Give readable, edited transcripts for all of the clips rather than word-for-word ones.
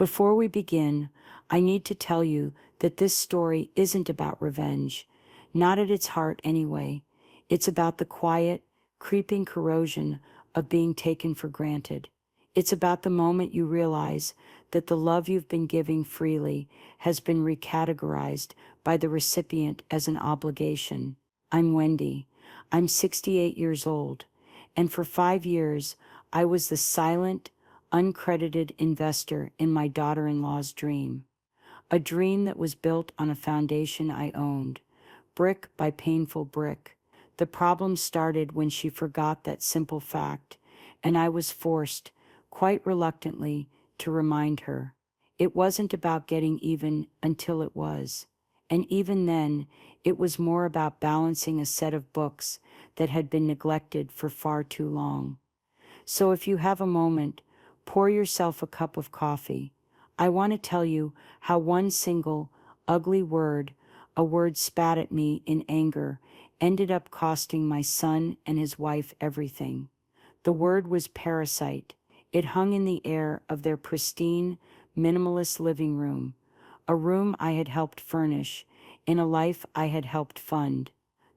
Before we begin, I need to tell you that this story isn't about revenge. Not at its heart, anyway. It's about the quiet, creeping corrosion of being taken for granted. It's about the moment you realize that the love you've been giving freely has been recategorized by the recipient as an obligation. I'm Wendy. I'm 68 years old, and for 5 years, I was the silent, uncredited investor in my daughter-in-law's dream. A dream that was built on a foundation I owned, brick by painful brick. The problem started when she forgot that simple fact, and I was forced, quite reluctantly, to remind her. It wasn't about getting even until it was. And even then, it was more about balancing a set of books that had been neglected for far too long. So if you have a moment, pour yourself a cup of coffee. I want to tell you how one single, ugly word, a word spat at me in anger, ended up costing my son and his wife everything. The word was parasite. It hung in the air of their pristine, minimalist living room, a room I had helped furnish, in a life I had helped fund.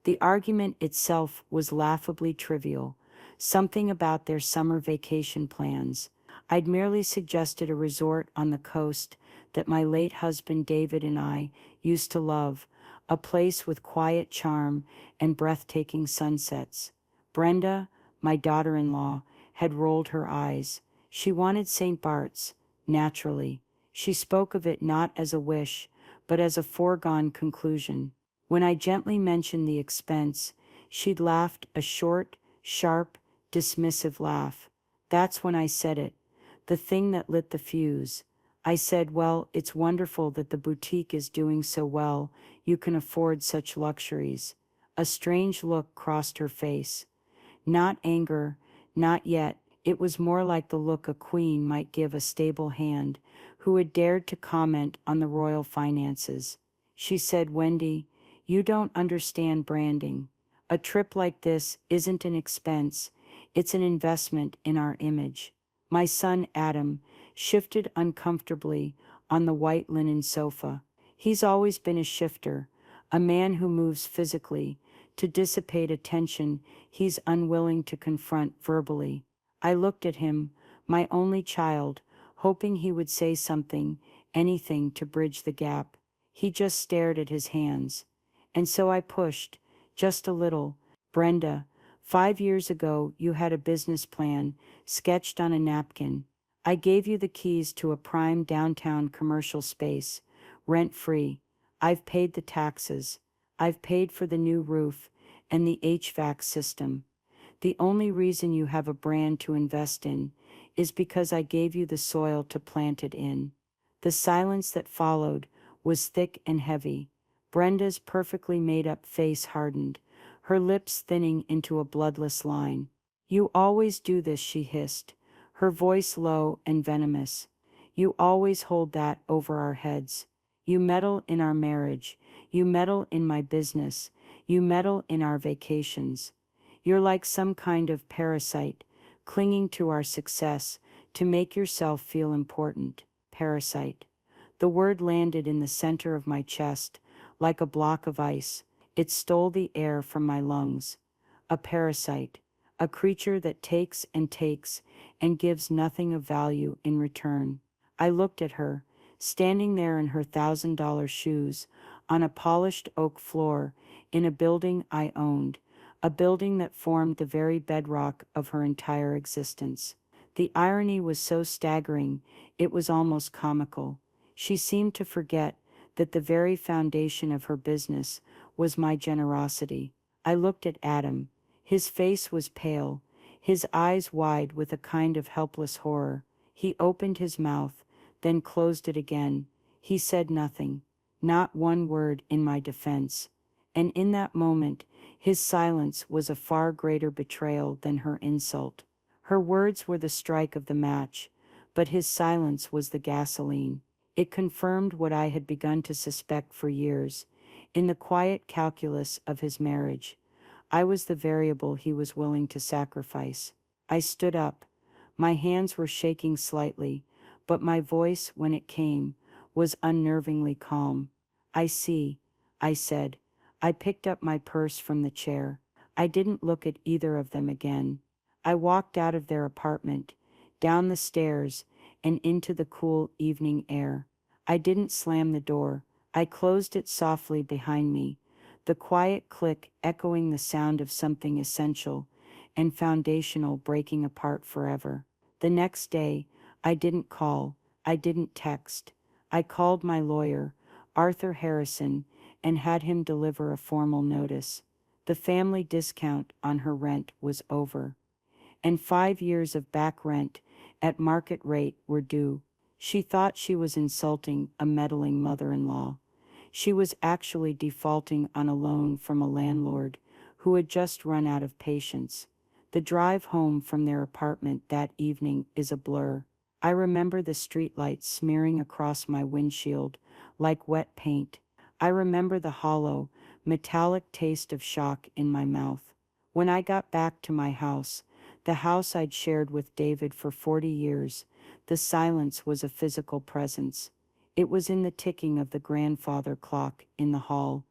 The argument itself was laughably trivial, something about their summer vacation plans. I'd merely suggested a resort on the coast that my late husband David and I used to love, a place with quiet charm and breathtaking sunsets. Brenda, my daughter-in-law, had rolled her eyes. She wanted St. Bart's, naturally. She spoke of it not as a wish, but as a foregone conclusion. When I gently mentioned the expense, she'd laughed a short, sharp, dismissive laugh. That's when I said it, the thing that lit the fuse. I said, well, it's wonderful that the boutique is doing so well, you can afford such luxuries. A strange look crossed her face. Not anger, not yet. It was more like the look a queen might give a stable hand who had dared to comment on the royal finances. She said, Wendy, you don't understand branding. A trip like this isn't an expense, it's an investment in our image. My son, Adam, shifted uncomfortably on the white linen sofa. He's always been a shifter, a man who moves physically to dissipate a tension he's unwilling to confront verbally. I looked at him, my only child, hoping he would say something, anything to bridge the gap. He just stared at his hands. And so I pushed, just a little. Brenda, 5 years ago you had a business plan, sketched on a napkin. I gave you the keys to a prime downtown commercial space, rent-free. I've paid the taxes. I've paid for the new roof and the HVAC system. The only reason you have a brand to invest in is because I gave you the soil to plant it in. The silence that followed was thick and heavy. Brenda's perfectly made-up face hardened, her lips thinning into a bloodless line. You always do this, she hissed, her voice low and venomous. You always hold that over our heads. You meddle in our marriage. You meddle in my business. You meddle in our vacations. You're like some kind of parasite, clinging to our success to make yourself feel important. Parasite. The word landed in the center of my chest, like a block of ice. It stole the air from my lungs. A parasite, a creature that takes and gives nothing of value in return. I looked at her, standing there in her $1,000 shoes, on a polished oak floor, in a building I owned, a building that formed the very bedrock of her entire existence. The irony was so staggering, it was almost comical. She seemed to forget that the very foundation of her business was my generosity. I looked at Adam. His face was pale, his eyes wide with a kind of helpless horror. He opened his mouth, then closed it again. He said nothing, not one word in my defense. And in that moment, his silence was a far greater betrayal than her insult. Her words were the strike of the match, but his silence was the gasoline. It confirmed what I had begun to suspect for years. In the quiet calculus of his marriage, I was the variable he was willing to sacrifice. I stood up. My hands were shaking slightly, but my voice, when it came, was unnervingly calm. I see, I said. I picked up my purse from the chair. I didn't look at either of them again. I walked out of their apartment, down the stairs, and into the cool evening air. I didn't slam the door. I closed it softly behind me, the quiet click echoing the sound of something essential and foundational breaking apart forever. The next day, I didn't call, I didn't text. I called my lawyer, Arthur Harrison, and had him deliver a formal notice. The family discount on her rent was over, and 5 years of back rent at market rate were due. She thought she was insulting a meddling mother-in-law. She was actually defaulting on a loan from a landlord who had just run out of patience. The drive home from their apartment that evening is a blur. I remember the streetlights smearing across my windshield like wet paint. I remember the hollow, metallic taste of shock in my mouth. When I got back to my house, the house I'd shared with David for 40 years, the silence was a physical presence. It was in the ticking of the grandfather clock in the hall,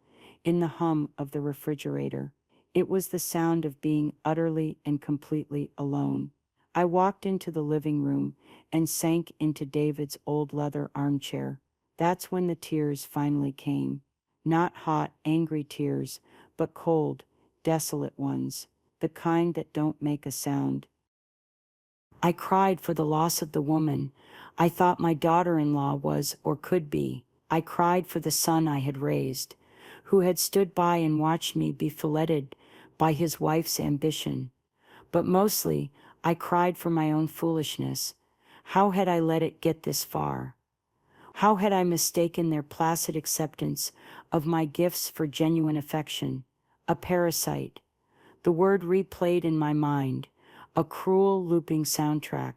in the hum of the refrigerator. It was the sound of being utterly and completely alone. I walked into the living room and sank into David's old leather armchair. That's when the tears finally came. Not hot, angry tears, but cold, desolate ones, the kind that don't make a sound. I cried for the loss of the woman I thought my daughter-in-law was or could be. I cried for the son I had raised, who had stood by and watched me be filleted by his wife's ambition. But mostly, I cried for my own foolishness. How had I let it get this far? How had I mistaken their placid acceptance of my gifts for genuine affection? A parasite. The word replayed in my mind, a cruel looping soundtrack.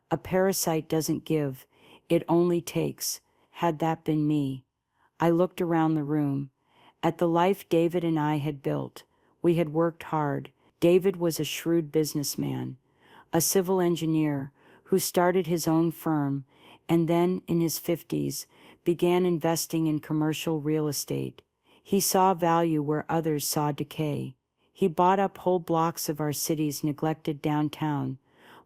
A parasite doesn't give, it only takes. Had that been me? I looked around the room, at the life David and I had built. We had worked hard. David was a shrewd businessman, a civil engineer who started his own firm and then, in his 50s, began investing in commercial real estate. He saw value where others saw decay. He bought up whole blocks of our city's neglected downtown,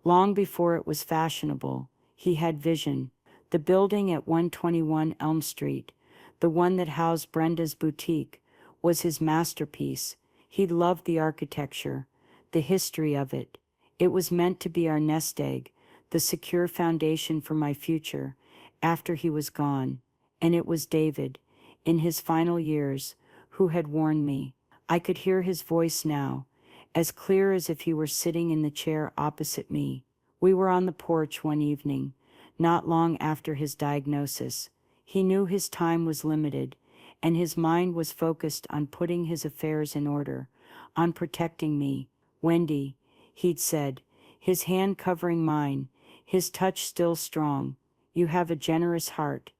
long before it was fashionable. He had vision. The building at 121 Elm Street, the one that housed Brenda's boutique, was his masterpiece. He loved the architecture, the history of it. It was meant to be our nest egg, the secure foundation for my future, after he was gone. And it was David, in his final years, who had warned me. I could hear his voice now, as clear as if he were sitting in the chair opposite me. We were on the porch one evening, not long after his diagnosis. He knew his time was limited, and his mind was focused on putting his affairs in order, on protecting me. "Wendy," he'd said, his hand covering mine, his touch still strong, "you have a generous heart.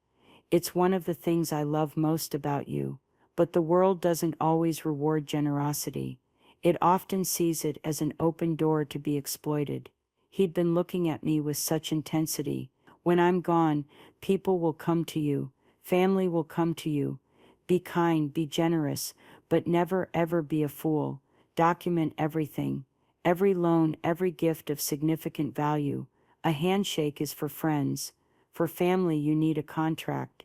It's one of the things I love most about you. But the world doesn't always reward generosity. It often sees it as an open door to be exploited." He'd been looking at me with such intensity. "When I'm gone, people will come to you. Family will come to you. Be kind, be generous, but never ever be a fool. Document everything. Every loan, every gift of significant value. A handshake is for friends. For family, you need a contract."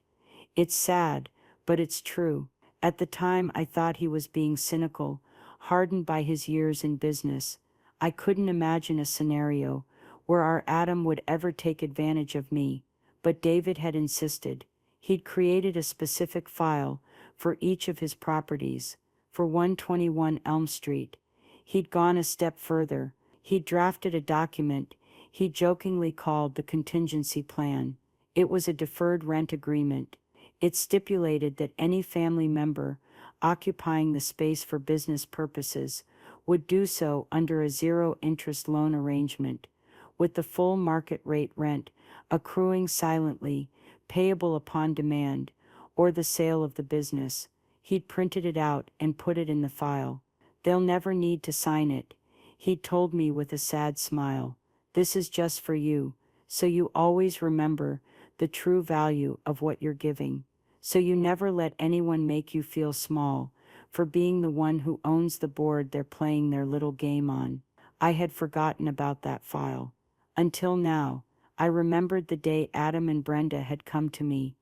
It's sad, but it's true. At the time, I thought he was being cynical, hardened by his years in business. I couldn't imagine a scenario where our Adam would ever take advantage of me. But David had insisted. He'd created a specific file for each of his properties. For 121 Elm Street, he'd gone a step further. He'd drafted a document he jokingly called the contingency plan. It was a deferred rent agreement. It stipulated that any family member occupying the space for business purposes would do so under a zero-interest loan arrangement, with the full market rate rent accruing silently, payable upon demand, or the sale of the business. He'd printed it out and put it in the file. "They'll never need to sign it," he'd told me with a sad smile. "This is just for you, so you always remember the true value of what you're giving. So you never let anyone make you feel small for being the one who owns the board they're playing their little game on. I had forgotten about that file. Until now, I remembered the day Adam and Brenda had come to me.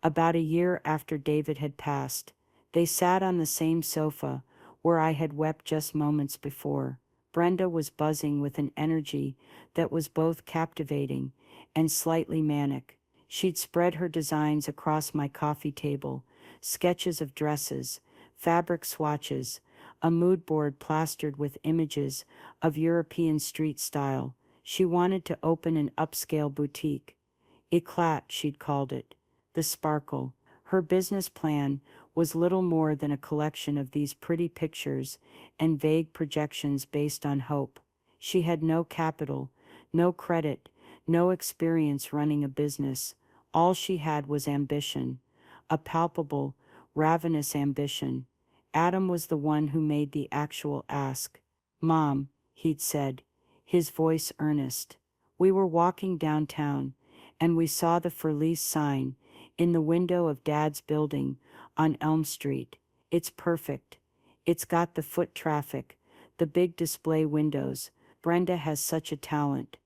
About a year after David had passed, they sat on the same sofa where I had wept just moments before. Brenda was buzzing with an energy that was both captivating and slightly manic. She'd spread her designs across my coffee table, sketches of dresses, fabric swatches, a mood board plastered with images of European street style. She wanted to open an upscale boutique. Eclat, she'd called it. The sparkle. Her business plan was little more than a collection of these pretty pictures and vague projections based on hope. She had no capital, no credit, no experience running a business. All she had was ambition, a palpable, ravenous ambition. Adam was the one who made the actual ask. "Mom," he'd said, his voice earnest. We were walking downtown, and we saw the for lease sign in the window of Dad's building on Elm Street. It's perfect. It's got the foot traffic, the big display windows. Brenda has such a talent.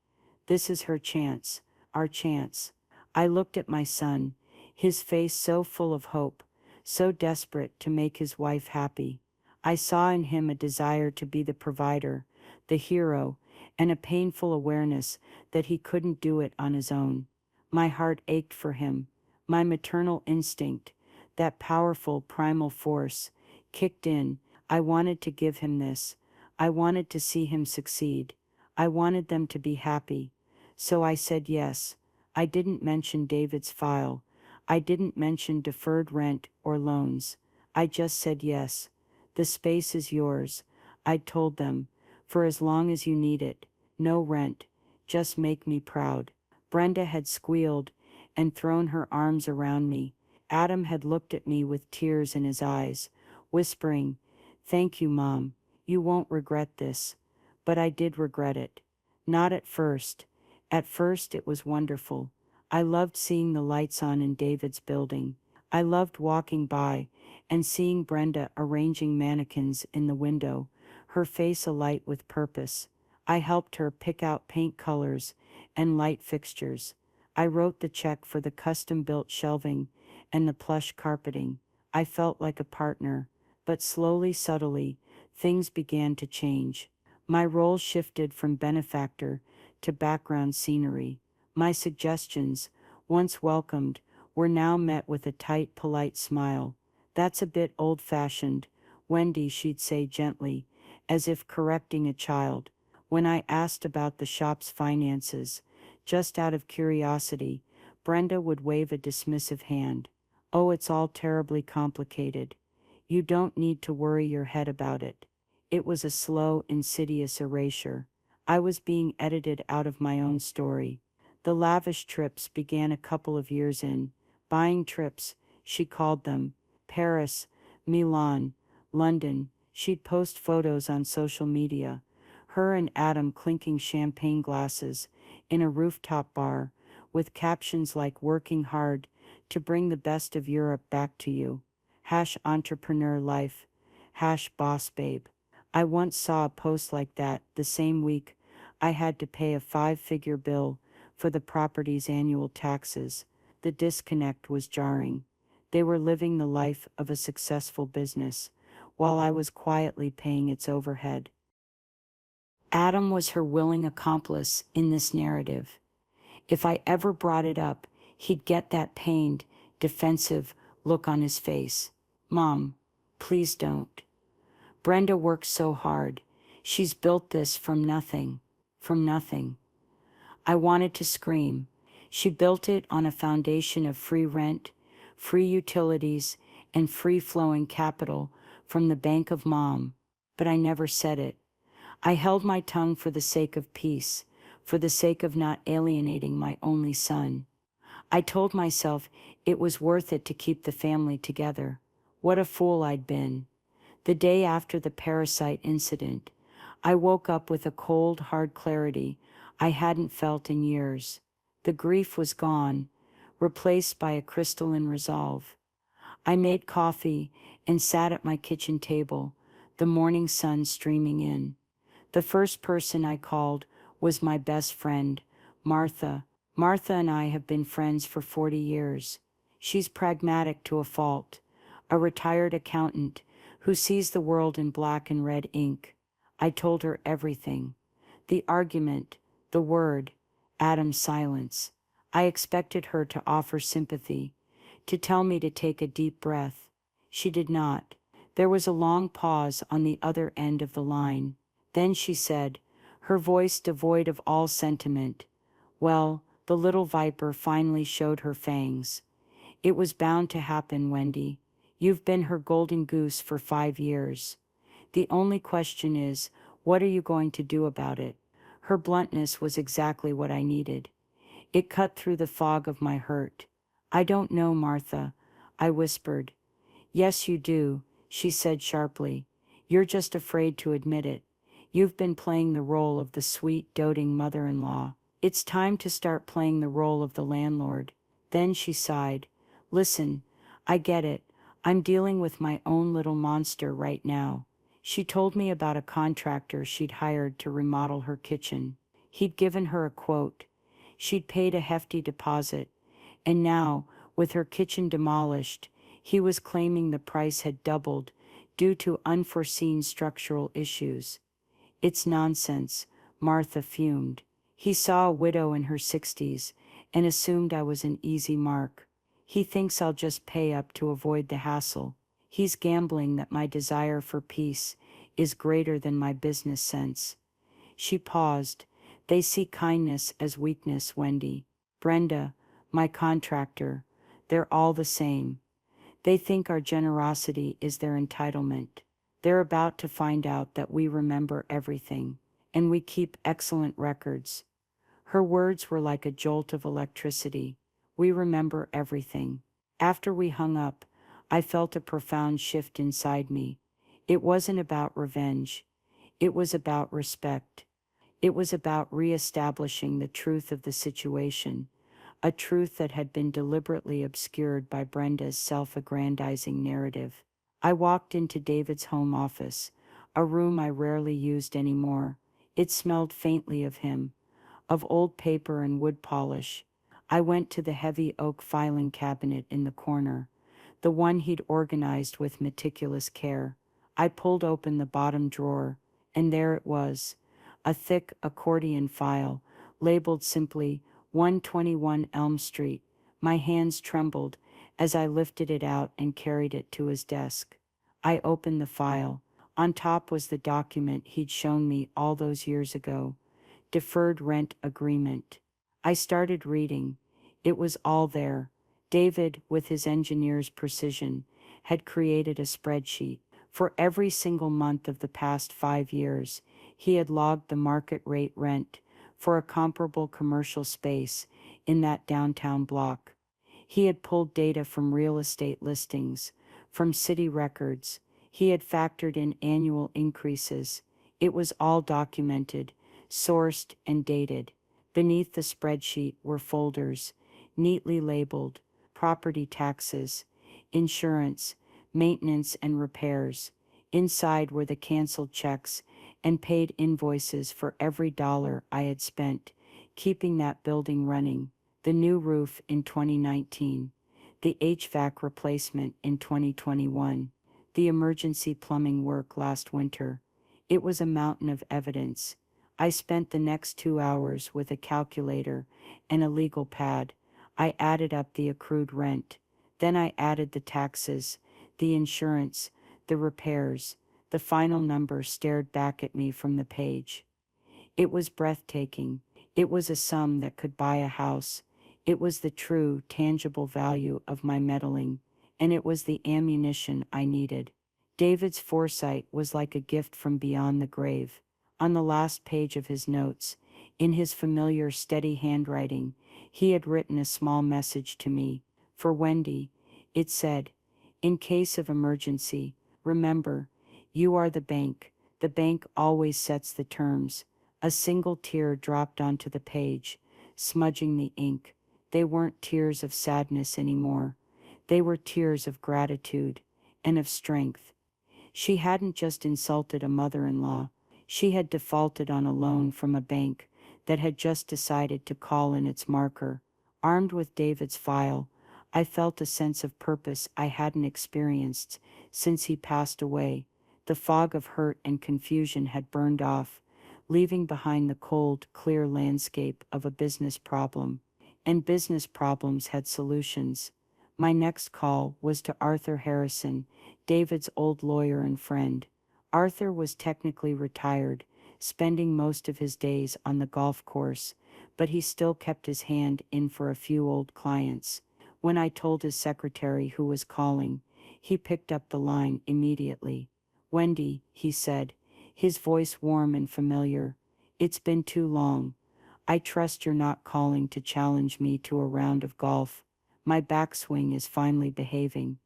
This is her chance, our chance. I looked at my son, his face so full of hope, so desperate to make his wife happy. I saw in him a desire to be the provider, the hero, and a painful awareness that he couldn't do it on his own. My heart ached for him. My maternal instinct, that powerful primal force, kicked in. I wanted to give him this. I wanted to see him succeed. I wanted them to be happy. So I said yes. I didn't mention David's file. I didn't mention deferred rent or loans. I just said yes. The space is yours, I'd told them, for as long as you need it. No rent. Just make me proud. Brenda had squealed and thrown her arms around me. Adam had looked at me with tears in his eyes, whispering, "Thank you, Mom. You won't regret this." But I did regret it. Not at first. At first it was wonderful. I loved seeing the lights on in David's building. I loved walking by and seeing Brenda arranging mannequins in the window, her face alight with purpose. I helped her pick out paint colors and light fixtures. I wrote the check for the custom-built shelving and the plush carpeting. I felt like a partner, but slowly, subtly, things began to change. My role shifted from benefactor to background scenery. My suggestions, once welcomed, were now met with a tight, polite smile. "That's a bit old-fashioned, Wendy," she'd say gently, as if correcting a child. When I asked about the shop's finances, just out of curiosity, Brenda would wave a dismissive hand. "Oh, it's all terribly complicated. You don't need to worry your head about it." It was a slow, insidious erasure. I was being edited out of my own story. The lavish trips began a couple of years in. Buying trips, she called them. Paris, Milan, London. She'd post photos on social media. Her and Adam clinking champagne glasses in a rooftop bar, with captions like "Working hard to bring the best of Europe back to you. #entrepreneur life. #boss babe." I once saw a post like that the same week I had to pay a 5-figure bill for the property's annual taxes. The disconnect was jarring. They were living the life of a successful business, while I was quietly paying its overhead. Adam was her willing accomplice in this narrative. If I ever brought it up, he'd get that pained, defensive look on his face. "Mom, please don't. Brenda works so hard. She's built this from nothing. From nothing." I wanted to scream. She built it on a foundation of free rent, free utilities, and free-flowing capital from the bank of Mom. But I never said it. I held my tongue for the sake of peace, for the sake of not alienating my only son. I told myself it was worth it to keep the family together. What a fool I'd been. The day after the Parasite incident, I woke up with a cold, hard clarity I hadn't felt in years. The grief was gone, replaced by a crystalline resolve. I made coffee and sat at my kitchen table, the morning sun streaming in. The first person I called was my best friend, Martha. Martha and I have been friends for 40 years. She's pragmatic to a fault, a retired accountant who sees the world in black and red ink. I told her everything. The argument, the word, Adam's silence. I expected her to offer sympathy, to tell me to take a deep breath. She did not. There was a long pause on the other end of the line. Then she said, her voice devoid of all sentiment, "Well, the little viper finally showed her fangs. It was bound to happen, Wendy. You've been her golden goose for 5 years. The only question is, what are you going to do about it?" Her bluntness was exactly what I needed. It cut through the fog of my hurt. "I don't know, Martha," I whispered. "Yes, you do," she said sharply. "You're just afraid to admit it. You've been playing the role of the sweet, doting mother-in-law. It's time to start playing the role of the landlord." Then she sighed. "Listen, I get it. I'm dealing with my own little monster right now." She told me about a contractor she'd hired to remodel her kitchen. He'd given her a quote. She'd paid a hefty deposit. And now, with her kitchen demolished, he was claiming the price had doubled due to unforeseen structural issues. "It's nonsense," Martha fumed. "He saw a widow in her 60s and assumed I was an easy mark. He thinks I'll just pay up to avoid the hassle. He's gambling that my desire for peace is greater than my business sense." She paused. "They see kindness as weakness, Wendy. Brenda, my contractor, they're all the same. They think our generosity is their entitlement. They're about to find out that we remember everything, and we keep excellent records." Her words were like a jolt of electricity. "We remember everything." After we hung up, I felt a profound shift inside me. It wasn't about revenge. It was about respect. It was about reestablishing the truth of the situation, a truth that had been deliberately obscured by Brenda's self-aggrandizing narrative. I walked into David's home office, a room I rarely used anymore. It smelled faintly of him, of old paper and wood polish. I went to the heavy oak filing cabinet in the corner, the one he'd organized with meticulous care. I pulled open the bottom drawer, and there it was, a thick accordion file, labeled simply 121 Elm Street. My hands trembled as I lifted it out and carried it to his desk. I opened the file. On top was the document he'd shown me all those years ago, deferred rent agreement. I started reading. It was all there. David, with his engineer's precision, had created a spreadsheet. For every single month of the past 5 years, he had logged the market rate rent for a comparable commercial space in that downtown block. He had pulled data from real estate listings, from city records. He had factored in annual increases. It was all documented, sourced, and dated. Beneath the spreadsheet were folders, neatly labeled: property taxes, insurance, maintenance and repairs. Inside were the canceled checks and paid invoices for every dollar I had spent keeping that building running. The new roof in 2019, the HVAC replacement in 2021, the emergency plumbing work last winter. It was a mountain of evidence. I spent the next 2 hours with a calculator and a legal pad. I added up the accrued rent. Then I added the taxes, the insurance, the repairs. The final number stared back at me from the page. It was breathtaking. It was a sum that could buy a house. It was the true, tangible value of my meddling, and it was the ammunition I needed. David's foresight was like a gift from beyond the grave. On the last page of his notes, in his familiar, steady handwriting, he had written a small message to me. For Wendy, it said, "In case of emergency, remember, you are the bank. The bank always sets the terms." A single tear dropped onto the page, smudging the ink. They weren't tears of sadness anymore. They were tears of gratitude and of strength. She hadn't just insulted a mother-in-law. She had defaulted on a loan from a bank that had just decided to call in its marker. Armed with David's file, I felt a sense of purpose I hadn't experienced since he passed away. The fog of hurt and confusion had burned off, leaving behind the cold, clear landscape of a business problem. And business problems had solutions. My next call was to Arthur Harrison, David's old lawyer and friend. Arthur was technically retired, spending most of his days on the golf course, but he still kept his hand in for a few old clients. When I told his secretary who was calling, he picked up the line immediately. "Wendy," he said, his voice warm and familiar. "It's been too long. I trust you're not calling to challenge me to a round of golf. My backswing is finally behaving."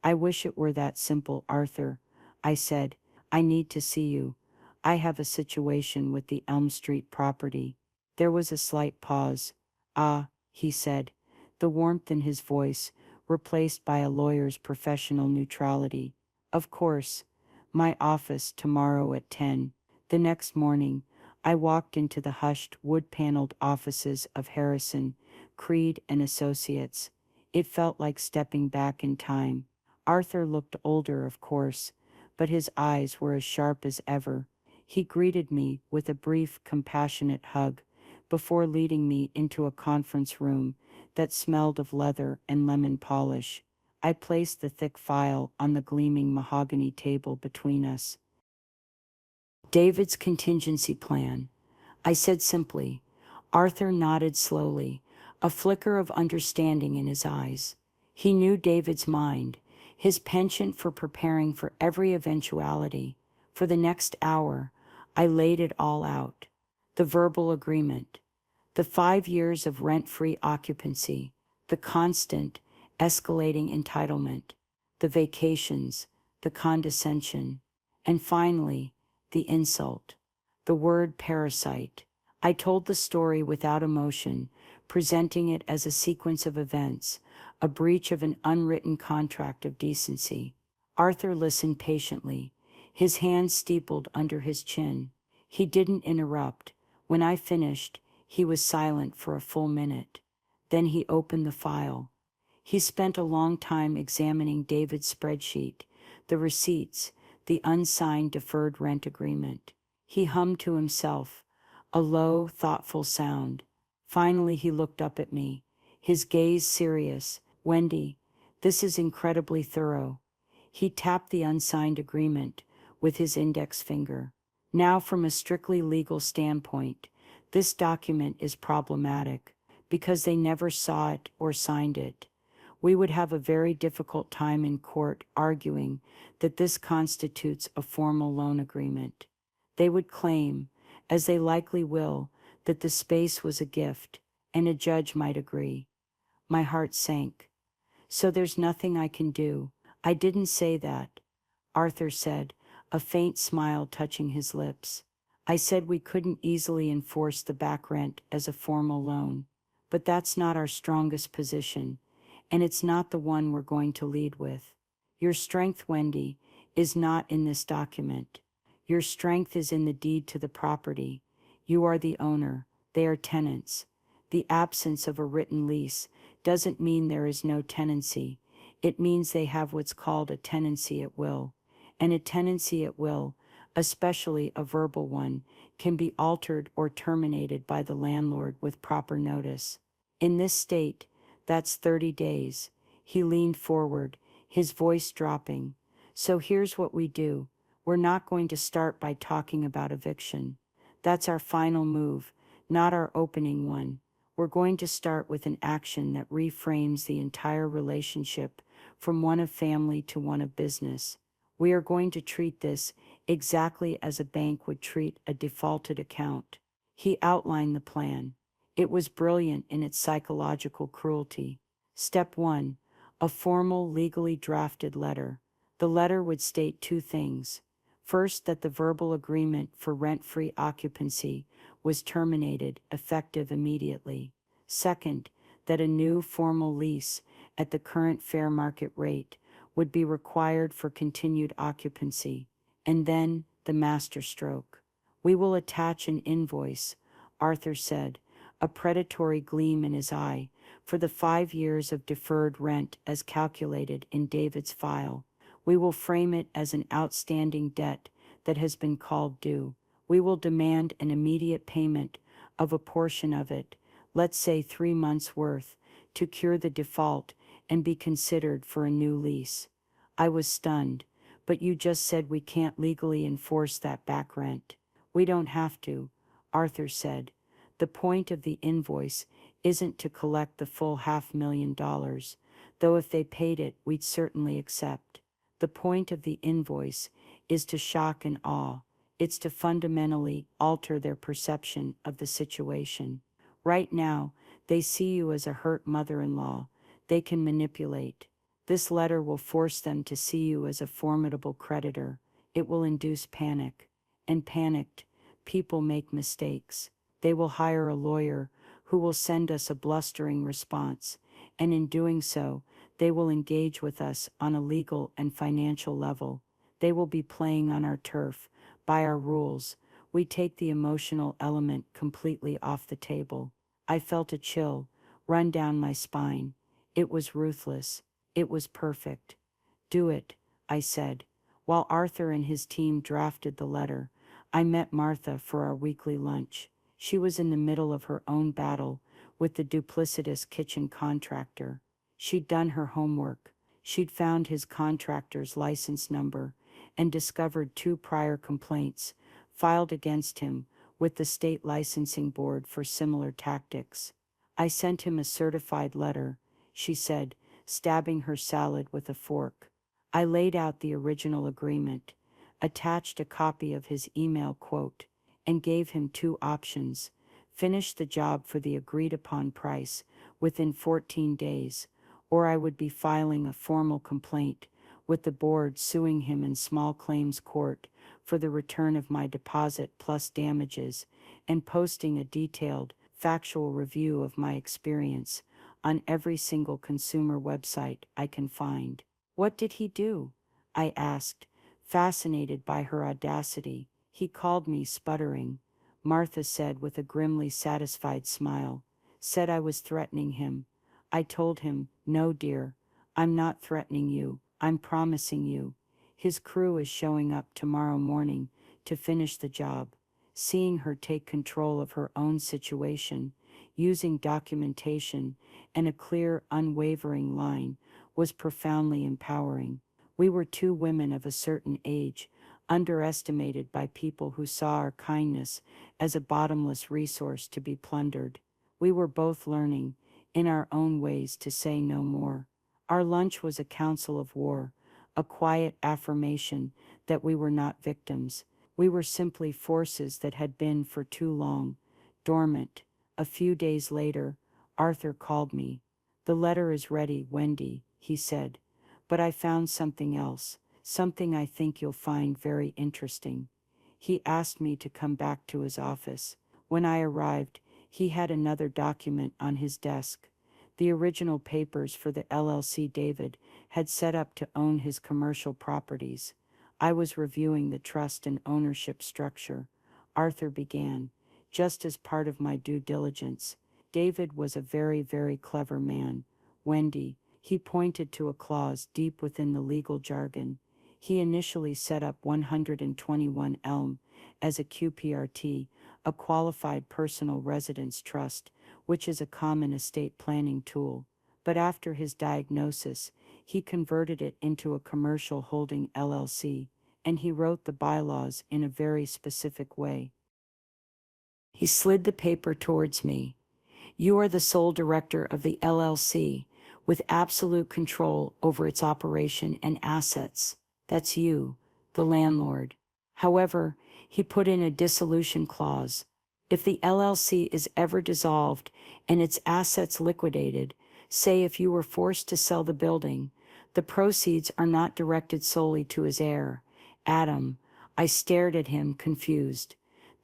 "I wish it were that simple, Arthur," I said. "I need to see you. I have a situation with the Elm Street property." There was a slight pause. "Ah," he said, the warmth in his voice replaced by a lawyer's professional neutrality. "Of course. My office tomorrow at 10. The next morning, I walked into the hushed, wood-paneled offices of Harrison, Creed and Associates. It felt like stepping back in time. Arthur looked older, of course, but his eyes were as sharp as ever. He greeted me with a brief, compassionate hug before leading me into a conference room that smelled of leather and lemon polish. I placed the thick file on the gleaming mahogany table between us. "David's contingency plan," I said simply. Arthur nodded slowly, a flicker of understanding in his eyes. He knew David's mind, his penchant for preparing for every eventuality. For the next hour, I laid it all out. The verbal agreement, the 5 years of rent-free occupancy, the constant, escalating entitlement, the vacations, the condescension, and finally, the insult, the word parasite. I told the story without emotion, presenting it as a sequence of events, a breach of an unwritten contract of decency. Arthur listened patiently, his hands steepled under his chin. He didn't interrupt. When I finished, he was silent for a full minute. Then he opened the file. He spent a long time examining David's spreadsheet, the receipts, the unsigned deferred rent agreement. He hummed to himself, a low, thoughtful sound. Finally, he looked up at me, his gaze serious. "Wendy, this is incredibly thorough." He tapped the unsigned agreement with his index finger. "Now, from a strictly legal standpoint, this document is problematic because they never saw it or signed it. We would have a very difficult time in court arguing that this constitutes a formal loan agreement. They would claim, as they likely will, that the space was a gift, and a judge might agree." My heart sank. "So there's nothing I can do." "I didn't say that," Arthur said, a faint smile touching his lips. "I said we couldn't easily enforce the back rent as a formal loan. But that's not our strongest position, and it's not the one we're going to lead with. Your strength, Wendy, is not in this document. Your strength is in the deed to the property. You are the owner. They are tenants. The absence of a written lease doesn't mean there is no tenancy. It means they have what's called a tenancy at will. And a tenancy at will, especially a verbal one, can be altered or terminated by the landlord with proper notice. In this state, that's 30 days. He leaned forward, his voice dropping. "So here's what we do. We're not going to start by talking about eviction. That's our final move, not our opening one. We're going to start with an action that reframes the entire relationship from one of family to one of business. We are going to treat this exactly as a bank would treat a defaulted account." He outlined the plan. It was brilliant in its psychological cruelty. Step 1, a formal, legally drafted letter. The letter would state 2 things. First, that the verbal agreement for rent-free occupancy was terminated, effective immediately. Second, that a new formal lease at the current fair market rate would be required for continued occupancy. And then the masterstroke. We will attach an invoice, Arthur said, a predatory gleam in his eye, for the 5 years of deferred rent as calculated in David's file. We will frame it as an outstanding debt that has been called due. We will demand an immediate payment of a portion of it, let's say 3 months' worth, to cure the default and be considered for a new lease. I was stunned. But you just said we can't legally enforce that back rent. We don't have to, Arthur said. The point of the invoice isn't to collect the full $500,000, though if they paid it, we'd certainly accept. The point of the invoice is to shock and awe. It's to fundamentally alter their perception of the situation. Right now, they see you as a hurt mother-in-law. They can manipulate. This letter will force them to see you as a formidable creditor. It will induce panic. And panicked people make mistakes. They will hire a lawyer who will send us a blustering response, and in doing so, they will engage with us on a legal and financial level. They will be playing on our turf, by our rules. We take the emotional element completely off the table. I felt a chill run down my spine. It was ruthless. It was perfect. Do it, I said. While Arthur and his team drafted the letter, I met Martha for our weekly lunch. She was in the middle of her own battle with the duplicitous kitchen contractor. She'd done her homework. She'd found his contractor's license number and discovered 2 prior complaints filed against him with the state licensing board for similar tactics. I sent him a certified letter, she said, stabbing her salad with a fork. I laid out the original agreement, attached a copy of his email quote, and gave him 2 options: finish the job for the agreed-upon price within 14 days, or I would be filing a formal complaint with the board, suing him in small claims court for the return of my deposit plus damages, and posting a detailed, factual review of my experience on every single consumer website I can find. What did he do? I asked, fascinated by her audacity. He called me sputtering, Martha said with a grimly satisfied smile. Said I was threatening him. I told him, no dear, I'm not threatening you, I'm promising you. His crew is showing up tomorrow morning to finish the job. Seeing her take control of her own situation, using documentation and a clear, unwavering line, was profoundly empowering. We were 2 women of a certain age, underestimated by people who saw our kindness as a bottomless resource to be plundered. We were both learning, in our own ways, to say no more. Our lunch was a council of war, a quiet affirmation that we were not victims. We were simply forces that had been for too long dormant. A few days later, Arthur called me. The letter is ready, Wendy, he said. But I found something else, something I think you'll find very interesting. He asked me to come back to his office. When I arrived, he had another document on his desk. The original papers for the LLC David had set up to own his commercial properties. I was reviewing the trust and ownership structure. Arthur began, just as part of my due diligence. David was a very, very clever man. Wendy, he pointed to a clause deep within the legal jargon. He initially set up 121 Elm as a QPRT, a qualified personal residence trust, which is a common estate planning tool. But after his diagnosis, he converted it into a commercial holding LLC, and he wrote the bylaws in a very specific way. He slid the paper towards me. You are the sole director of the LLC, with absolute control over its operation and assets. That's you, the landlord. However, he put in a dissolution clause. If the LLC is ever dissolved and its assets liquidated, say if you were forced to sell the building, the proceeds are not directed solely to his heir, Adam. I stared at him, confused.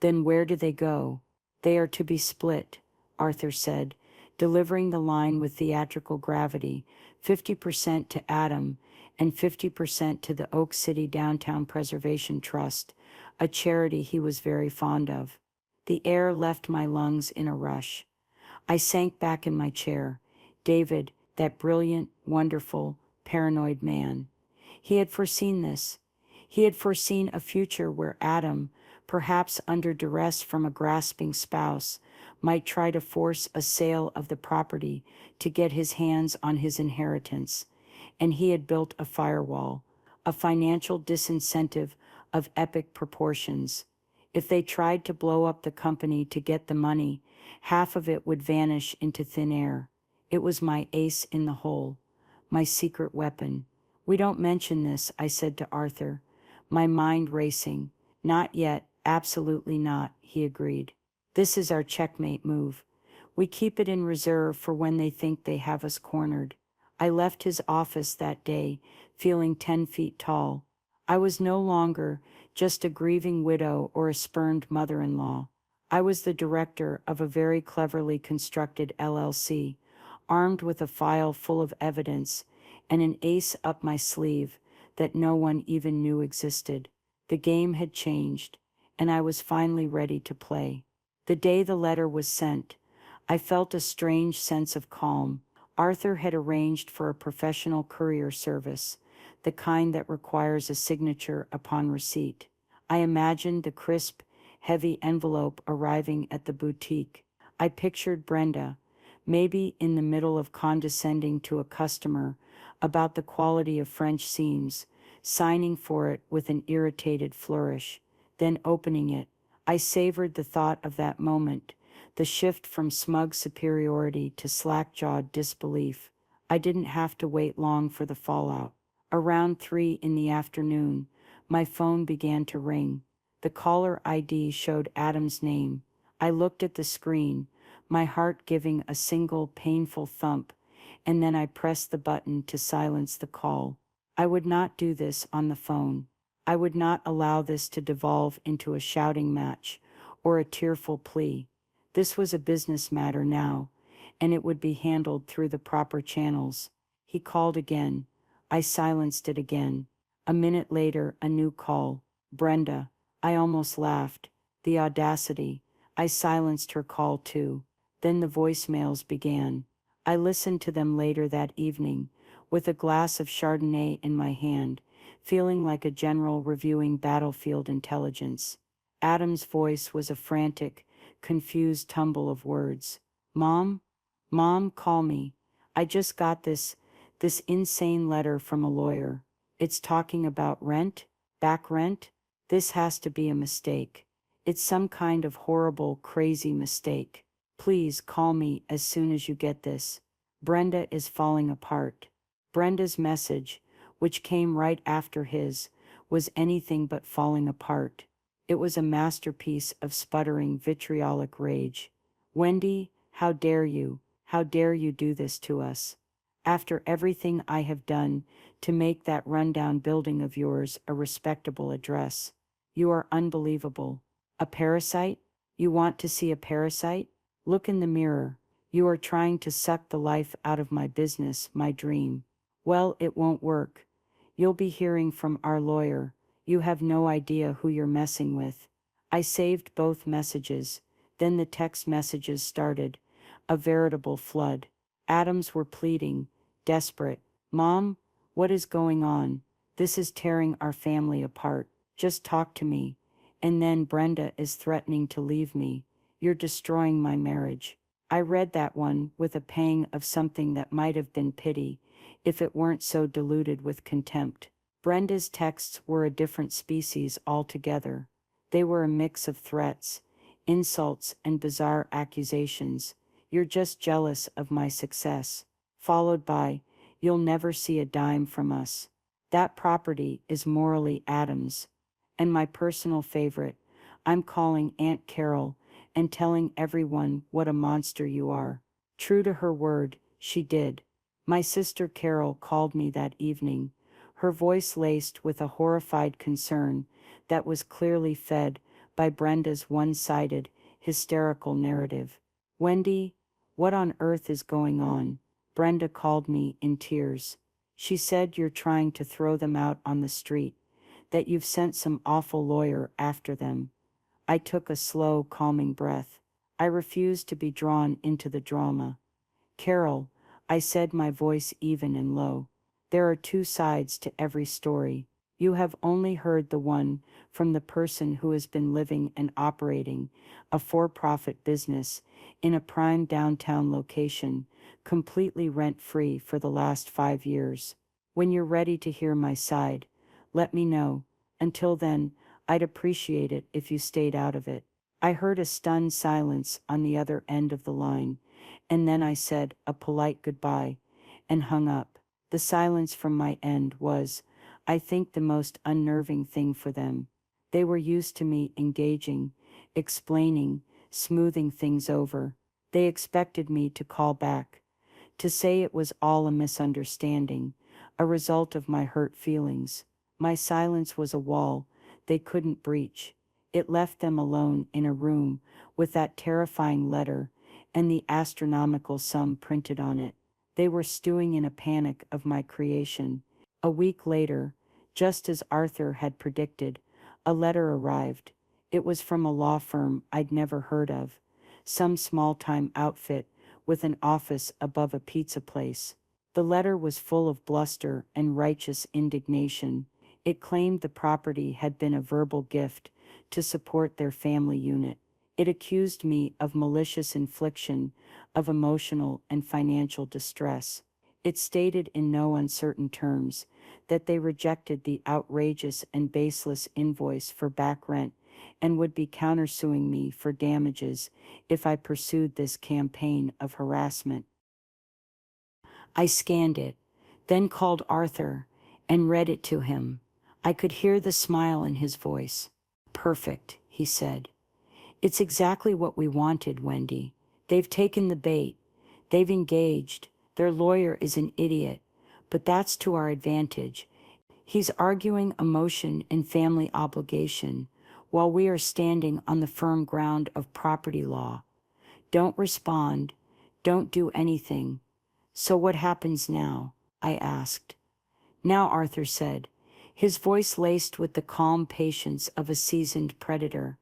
Then where do they go? They are to be split, Arthur said, delivering the line with theatrical gravity, 50% to Adam and 50% to the Oak City Downtown Preservation Trust, a charity he was very fond of. The air left my lungs in a rush. I sank back in my chair. David, that brilliant, wonderful, paranoid man. He had foreseen this. He had foreseen a future where Adam, perhaps under duress from a grasping spouse, might try to force a sale of the property to get his hands on his inheritance. And he had built a firewall, a financial disincentive of epic proportions. If they tried to blow up the company to get the money, half of it would vanish into thin air. It was my ace in the hole, my secret weapon. We don't mention this, I said to Arthur, my mind racing. Not yet, absolutely not, he agreed. This is our checkmate move. We keep it in reserve for when they think they have us cornered. I left his office that day, feeling 10 feet tall. I was no longer just a grieving widow or a spurned mother-in-law. I was the director of a very cleverly constructed LLC, armed with a file full of evidence and an ace up my sleeve that no one even knew existed. The game had changed, and I was finally ready to play. The day the letter was sent, I felt a strange sense of calm. Arthur had arranged for a professional courier service, the kind that requires a signature upon receipt. I imagined the crisp, heavy envelope arriving at the boutique. I pictured Brenda, maybe in the middle of condescending to a customer about the quality of French seams, signing for it with an irritated flourish, then opening it. I savored the thought of that moment, the shift from smug superiority to slack-jawed disbelief. I didn't have to wait long for the fallout. Around 3 in the afternoon, my phone began to ring. The caller ID showed Adam's name. I looked at the screen, my heart giving a single painful thump, and then I pressed the button to silence the call. I would not do this on the phone. I would not allow this to devolve into a shouting match or a tearful plea. This was a business matter now, and it would be handled through the proper channels. He called again. I silenced it again. A minute later, a new call. Brenda. I almost laughed. The audacity. I silenced her call too. Then the voicemails began. I listened to them later that evening, with a glass of Chardonnay in my hand, feeling like a general reviewing battlefield intelligence. Adam's voice was a frantic, confused tumble of words. Mom? Mom, call me. I just got this insane letter from a lawyer. It's talking about rent? Back rent? This has to be a mistake. It's some kind of horrible, crazy mistake. Please call me as soon as you get this. Brenda is falling apart. Brenda's message, which came right after his, was anything but falling apart. It was a masterpiece of sputtering, vitriolic rage. Wendy, how dare you? How dare you do this to us? After everything I have done to make that rundown building of yours a respectable address. You are unbelievable. A parasite? You want to see a parasite? Look in the mirror. You are trying to suck the life out of my business, my dream. Well, it won't work. You'll be hearing from our lawyer. You have no idea who you're messing with. I saved both messages. Then the text messages started. A veritable flood. Adams were pleading, desperate. Mom, what is going on? This is tearing our family apart. Just talk to me. And then Brenda is threatening to leave me. You're destroying my marriage. I read that one with a pang of something that might have been pity, if it weren't so diluted with contempt. Brenda's texts were a different species altogether. They were a mix of threats, insults, and bizarre accusations. You're just jealous of my success. Followed by, you'll never see a dime from us. That property is morally Adam's. And my personal favorite, I'm calling Aunt Carol and telling everyone what a monster you are. True to her word, she did. My sister Carol called me that evening, her voice laced with a horrified concern that was clearly fed by Brenda's one-sided, hysterical narrative. Wendy, what on earth is going on? Brenda called me in tears. She said you're trying to throw them out on the street, that you've sent some awful lawyer after them. I took a slow, calming breath. I refused to be drawn into the drama. Carol, I said, my voice even and low, there are two sides to every story. You have only heard the one from the person who has been living and operating a for-profit business in a prime downtown location, completely rent-free for the last 5 years. When you're ready to hear my side, let me know. Until then, I'd appreciate it if you stayed out of it. I heard a stunned silence on the other end of the line, and then I said a polite goodbye and hung up. The silence from my end was, I think, the most unnerving thing for them. They were used to me engaging, explaining, smoothing things over. They expected me to call back, to say it was all a misunderstanding, a result of my hurt feelings. My silence was a wall they couldn't breach. It left them alone in a room with that terrifying letter and the astronomical sum printed on it. They were stewing in a panic of my creation. A week later, just as Arthur had predicted, a letter arrived. It was from a law firm I'd never heard of, some small-time outfit with an office above a pizza place. The letter was full of bluster and righteous indignation. It claimed the property had been a verbal gift to support their family unit. It accused me of malicious infliction of emotional and financial distress. It stated in no uncertain terms that they rejected the outrageous and baseless invoice for back rent and would be countersuing me for damages if I pursued this campaign of harassment. I scanned it, then called Arthur and read it to him. I could hear the smile in his voice. Perfect, he said. It's exactly what we wanted, Wendy. They've taken the bait. They've engaged. Their lawyer is an idiot, but that's to our advantage. He's arguing emotion and family obligation, while we are standing on the firm ground of property law. Don't respond. Don't do anything. So what happens now? I asked. Now, Arthur said, his voice laced with the calm patience of a seasoned predator.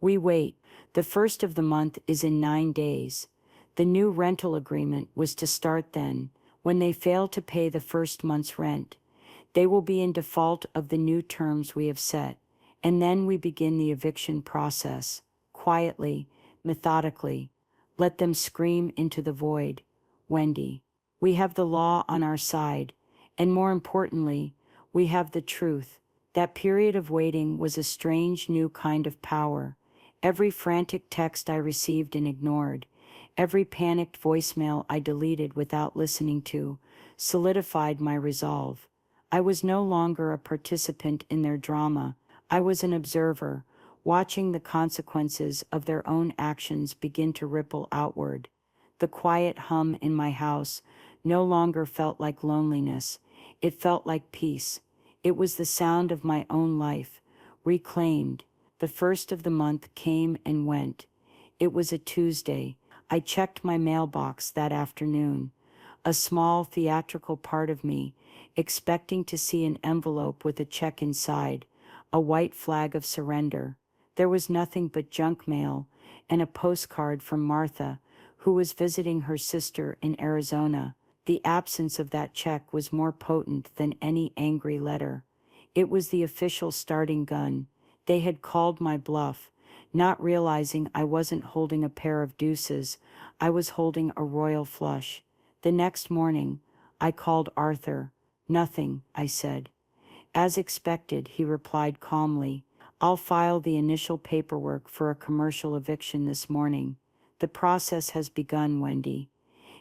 We wait. The first of the month is in 9 days. The new rental agreement was to start then. When they fail to pay the first month's rent, they will be in default of the new terms we have set. And then we begin the eviction process. Quietly, methodically. Let them scream into the void. Wendy, we have the law on our side. And more importantly, we have the truth. That period of waiting was a strange new kind of power. Every frantic text I received and ignored, every panicked voicemail I deleted without listening to, solidified my resolve. I was no longer a participant in their drama. I was an observer, watching the consequences of their own actions begin to ripple outward. The quiet hum in my house no longer felt like loneliness. It felt like peace. It was the sound of my own life, reclaimed. The first of the month came and went. It was a Tuesday. I checked my mailbox that afternoon, a small theatrical part of me, expecting to see an envelope with a check inside, a white flag of surrender. There was nothing but junk mail and a postcard from Martha, who was visiting her sister in Arizona. The absence of that check was more potent than any angry letter. It was the official starting gun. They had called my bluff, not realizing I wasn't holding a pair of deuces. I was holding a royal flush. The next morning, I called Arthur. Nothing, I said. As expected, he replied calmly. I'll file the initial paperwork for a commercial eviction this morning. The process has begun, Wendy.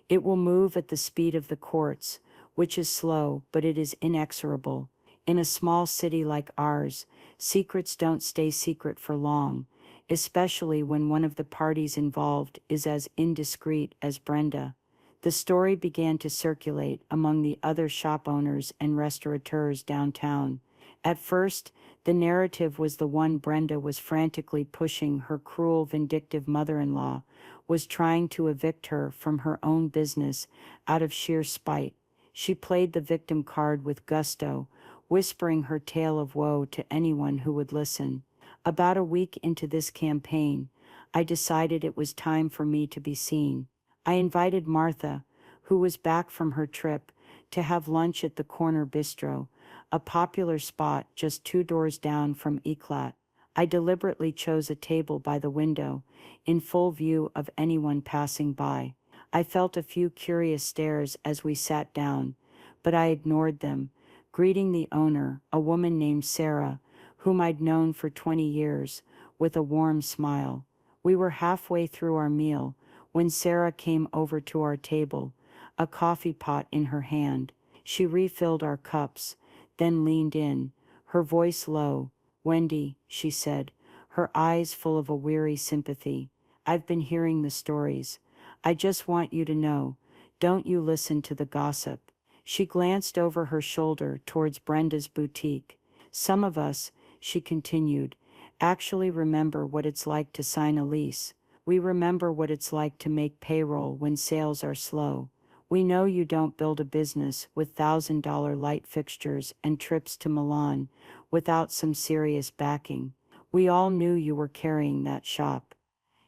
It will move at the speed of the courts, which is slow, but it is inexorable. In a small city like ours, secrets don't stay secret for long, especially when one of the parties involved is as indiscreet as Brenda. The story began to circulate among the other shop owners and restaurateurs downtown, At first, the narrative was the one Brenda was frantically pushing. Her cruel, vindictive mother-in-law was trying to evict her from her own business out of sheer spite. She played the victim card with gusto, whispering her tale of woe to anyone who would listen. About a week into this campaign, I decided it was time for me to be seen. I invited Martha, who was back from her trip, to have lunch at the Corner Bistro, a popular spot just 2 doors down from Eclat. I deliberately chose a table by the window, in full view of anyone passing by. I felt a few curious stares as we sat down, but I ignored them, greeting the owner, a woman named Sarah, whom I'd known for 20 years, with a warm smile. We were halfway through our meal when Sarah came over to our table, a coffee pot in her hand. She refilled our cups, then leaned in, her voice low. "Wendy," she said, her eyes full of a weary sympathy, "I've been hearing the stories. I just want you to know, don't you listen to the gossip." She glanced over her shoulder towards Brenda's boutique. "Some of us," she continued, "actually remember what it's like to sign a lease. We remember what it's like to make payroll when sales are slow. We know you don't build a business with $1,000 light fixtures and trips to Milan without some serious backing. We all knew you were carrying that shop."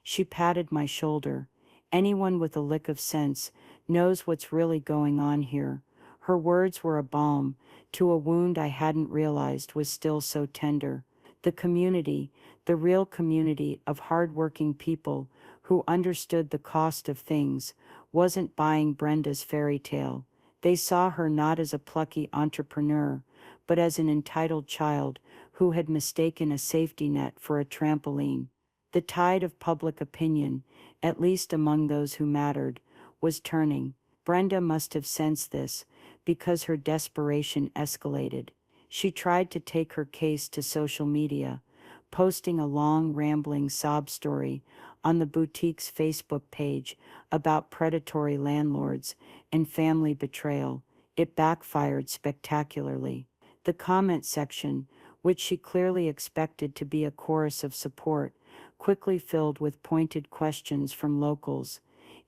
She patted my shoulder. "Anyone with a lick of sense knows what's really going on here." Her words were a balm to a wound I hadn't realized was still so tender. The community, the real community of hard-working people who understood the cost of things, wasn't buying Brenda's fairy tale. They saw her not as a plucky entrepreneur, but as an entitled child who had mistaken a safety net for a trampoline. The tide of public opinion, at least among those who mattered, was turning. Brenda must have sensed this, because her desperation escalated. She tried to take her case to social media, posting a long, rambling sob story on the boutique's Facebook page about predatory landlords and family betrayal. It backfired spectacularly. The comment section, which she clearly expected to be a chorus of support, quickly filled with pointed questions from locals.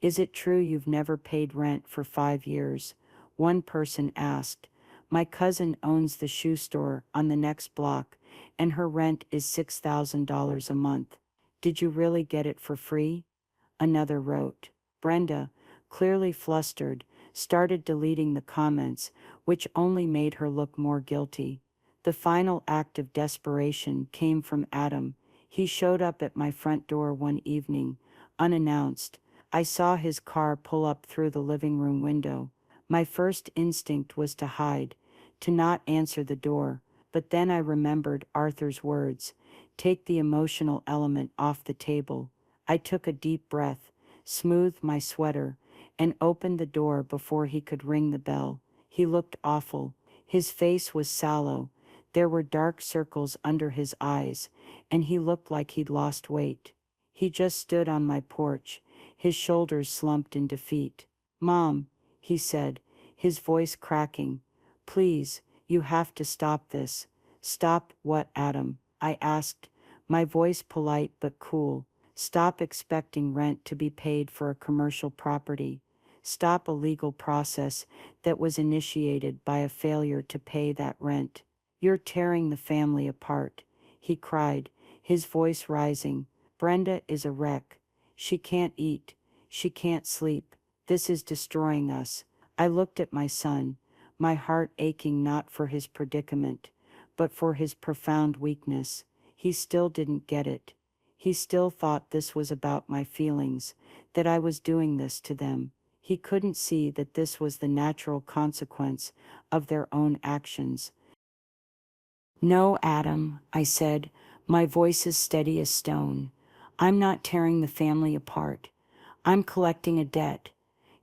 "Is it true you've never paid rent for 5 years?" One person asked. "My cousin owns the shoe store on the next block, and her rent is $6,000 a month. Did you really get it for free?" Another wrote. Brenda, clearly flustered, started deleting the comments, which only made her look more guilty. The final act of desperation came from Adam. He showed up at my front door one evening, unannounced. I saw his car pull up through the living room window. My first instinct was to hide, to not answer the door, but then I remembered Arthur's words, "Take the emotional element off the table." I took a deep breath, smoothed my sweater, and opened the door before he could ring the bell. He looked awful. His face was sallow. There were dark circles under his eyes, and he looked like he'd lost weight. He just stood on my porch, his shoulders slumped in defeat. "Mom," he said, his voice cracking, "please, you have to stop this." "Stop what, Adam?" I asked, my voice polite but cool. "Stop expecting rent to be paid for a commercial property. Stop a legal process that was initiated by a failure to pay that rent. You're tearing the family apart," he cried, his voice rising. "Brenda is a wreck. She can't eat. She can't sleep. This is destroying us." I looked at my son, my heart aching not for his predicament, but for his profound weakness. He still didn't get it. He still thought this was about my feelings, that I was doing this to them. He couldn't see that this was the natural consequence of their own actions. "No, Adam," I said, my voice as steady as stone. "I'm not tearing the family apart. I'm collecting a debt.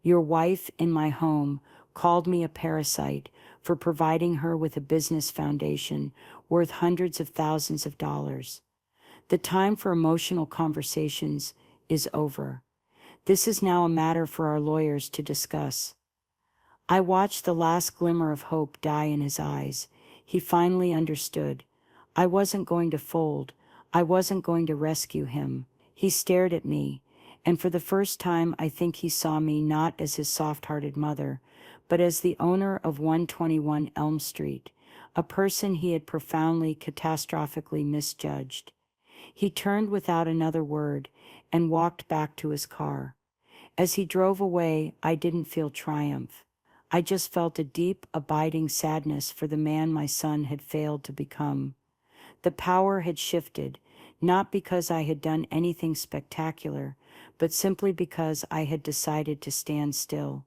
Your wife in my home called me a parasite for providing her with a business foundation worth hundreds of thousands of dollars. The time for emotional conversations is over. This is now a matter for our lawyers to discuss." I watched the last glimmer of hope die in his eyes. He finally understood. I wasn't going to fold. I wasn't going to rescue him. He stared at me, and for the first time I think he saw me not as his soft-hearted mother, but as the owner of 121 Elm Street, a person he had profoundly, catastrophically misjudged. He turned without another word and walked back to his car. As he drove away, I didn't feel triumph. I just felt a deep, abiding sadness for the man my son had failed to become. The power had shifted, not because I had done anything spectacular, but simply because I had decided to stand still.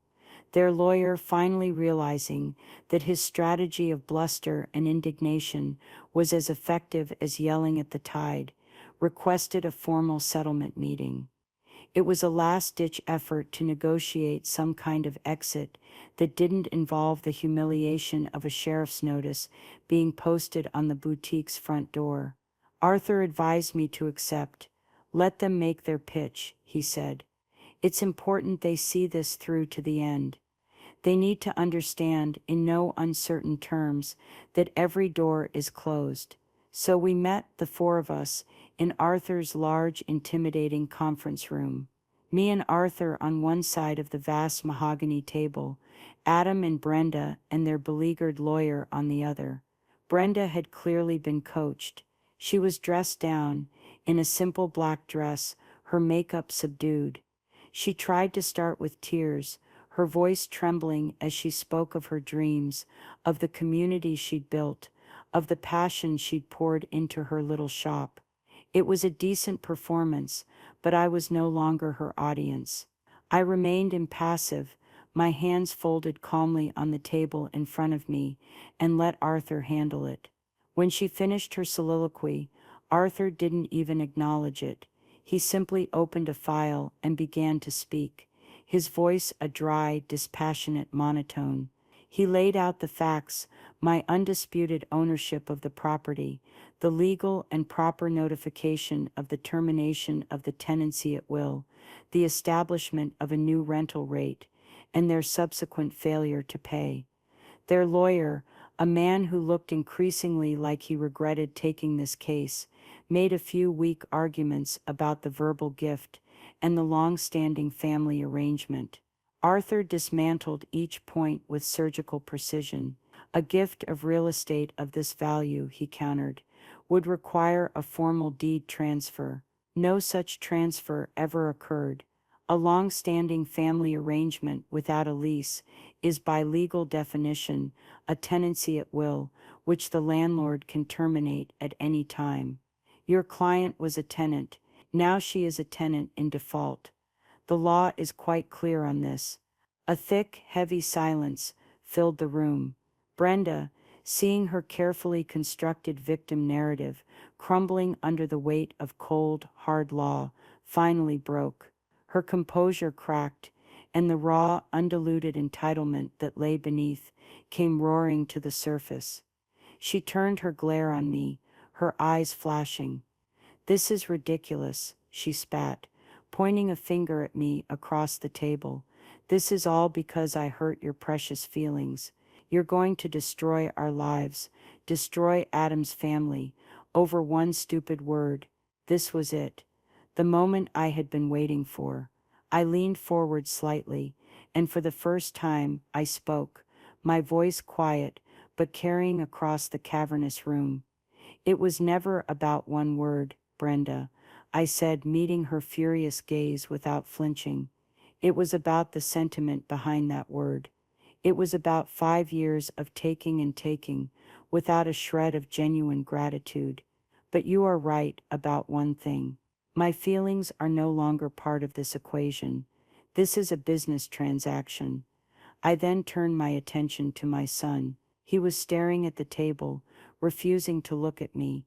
Their lawyer, finally realizing that his strategy of bluster and indignation was as effective as yelling at the tide, requested a formal settlement meeting. It was a last-ditch effort to negotiate some kind of exit that didn't involve the humiliation of a sheriff's notice being posted on the boutique's front door. Arthur advised me to accept. Let them make their pitch, he said. It's important they see this through to the end. They need to understand, in no uncertain terms, that every door is closed. So we met, the four of us, in Arthur's large, intimidating conference room. Me and Arthur on one side of the vast mahogany table, Adam and Brenda and their beleaguered lawyer on the other. Brenda had clearly been coached. She was dressed down, in a simple black dress, her makeup subdued. She tried to start with tears, her voice trembling as she spoke of her dreams, of the community she'd built, of the passion she'd poured into her little shop. It was a decent performance, but I was no longer her audience. I remained impassive, my hands folded calmly on the table in front of me, and let Arthur handle it. When she finished her soliloquy, Arthur didn't even acknowledge it. He simply opened a file and began to speak, his voice a dry, dispassionate monotone. He laid out the facts, my undisputed ownership of the property, the legal and proper notification of the termination of the tenancy at will, the establishment of a new rental rate, and their subsequent failure to pay. Their lawyer, a man who looked increasingly like he regretted taking this case, made a few weak arguments about the verbal gift and the long-standing family arrangement. Arthur dismantled each point with surgical precision. A gift of real estate of this value, he countered, would require a formal deed transfer. No such transfer ever occurred. A long-standing family arrangement without a lease is by legal definition a tenancy at will, which the landlord can terminate at any time. Your client was a tenant. Now she is a tenant in default. The law is quite clear on this. A thick, heavy silence filled the room. Brenda, seeing her carefully constructed victim narrative crumbling under the weight of cold, hard law, finally broke. Her composure cracked, and the raw, undiluted entitlement that lay beneath came roaring to the surface. She turned her glare on me, her eyes flashing. "This is ridiculous," she spat, pointing a finger at me across the table. "This is all because I hurt your precious feelings. You're going to destroy our lives, destroy Adam's family, over one stupid word." This was it, the moment I had been waiting for. I leaned forward slightly, and for the first time I spoke, my voice quiet, but carrying across the cavernous room. "It was never about one word, Brenda," I said, meeting her furious gaze without flinching. "It was about the sentiment behind that word. It was about 5 years of taking and taking, without a shred of genuine gratitude. But you are right about one thing. My feelings are no longer part of this equation. This is a business transaction." I then turned my attention to my son. He was staring at the table, refusing to look at me.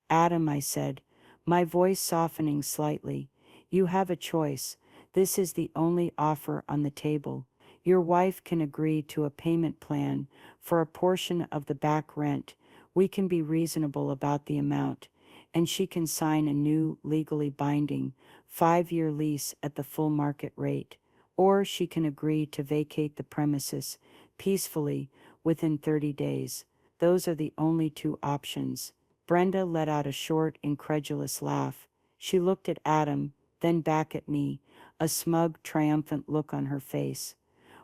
"Adam," I said, my voice softening slightly, "you have a choice. This is the only offer on the table. Your wife can agree to a payment plan for a portion of the back rent. We can be reasonable about the amount, and she can sign a new, legally binding, 5-year lease at the full market rate. Or she can agree to vacate the premises peacefully within 30 days. those are the only two options. Brenda let out a short, incredulous laugh. She looked at Adam, then back at me, a smug, triumphant look on her face.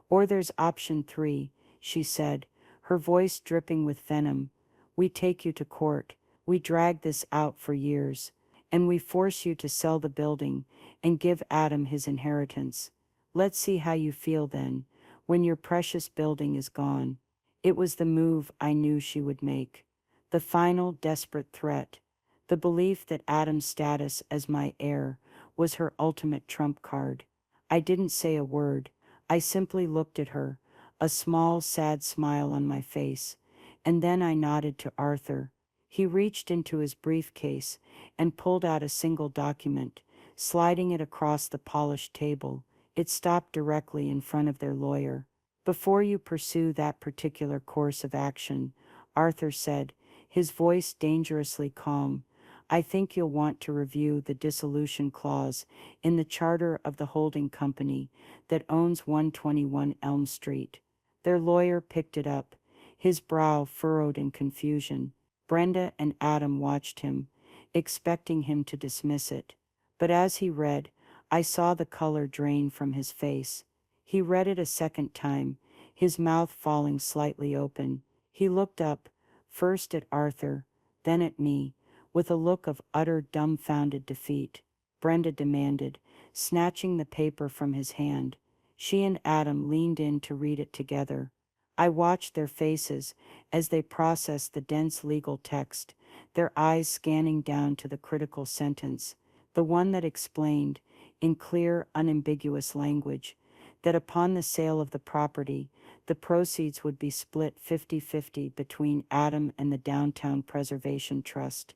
Or there's option 3, she said, her voice dripping with venom. We take you to court. We drag this out for years. And we force you to sell the building and give Adam his inheritance. Let's see how you feel then, when your precious building is gone. It was the move I knew she would make. The final, desperate threat. The belief that Adam's status as my heir was her ultimate trump card. I didn't say a word. I simply looked at her, a small, sad smile on my face, and then I nodded to Arthur. He reached into his briefcase and pulled out a single document, sliding it across the polished table. It stopped directly in front of their lawyer. Before you pursue that particular course of action, Arthur said, his voice dangerously calm, I think you'll want to review the dissolution clause in the charter of the holding company that owns 121 Elm Street. Their lawyer picked it up, his brow furrowed in confusion. Brenda and Adam watched him, expecting him to dismiss it. But as he read, I saw the color drain from his face. He read it a second time, his mouth falling slightly open. He looked up, first at Arthur, then at me, with a look of utter dumbfounded defeat. Brenda demanded, snatching the paper from his hand. She and Adam leaned in to read it together. I watched their faces as they processed the dense legal text, their eyes scanning down to the critical sentence, the one that explained, in clear, unambiguous language, that upon the sale of the property, the proceeds would be split 50-50 between Adam and the Downtown Preservation Trust.